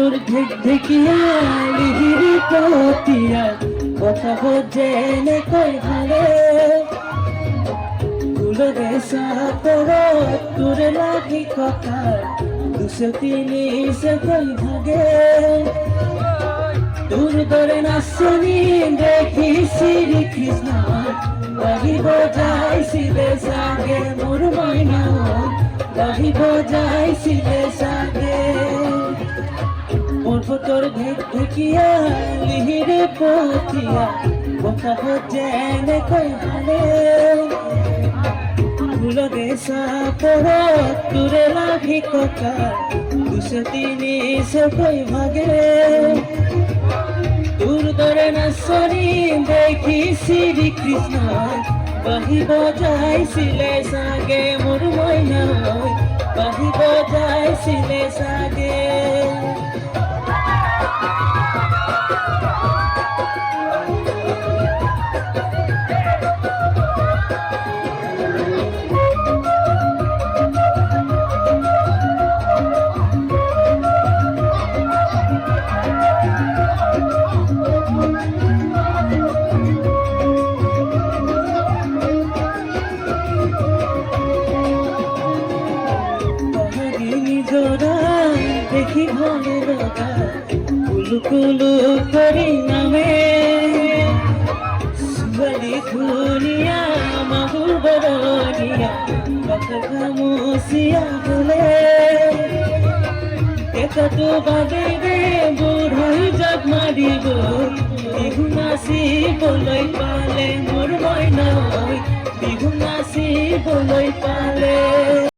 তোর ঢেকিয়া লিহিরি পতিয়া কথা জেনে কই ভালে তুলরে সাতর তোর লাগি কথা 230 কই ভাগে তোর দরে নাচনি দেখি শ্রীকৃষ্ণ বাহিব যাইছিলে সাগে মোর মইনা বাহিব যাইছিলে সাগে তোর ঢেকিয়া লিহিরে পতিয়া কথা জেনে কই ভালে ফুলরে সাপর তোরে লাগি কথা 230 কই ভাগে তোর দরে নাচনি দেখি শ্রীকৃষ্ণ বাহিব যাইছিলে সাগে মোর মইনা বাহিব যাইছিলে সাগে দেখি ঘরে রোগা কুলু কুলু করি নামে সুবলি দুনিয়া মাহুর বড়নিয়া কথা খামোশিয়া বলে এটা তো বাদে রে বুড়াই জাগ মারিব বিহু নাচি বলৈ পালে মোর মইনা বিহু নাচি বলৈ পালে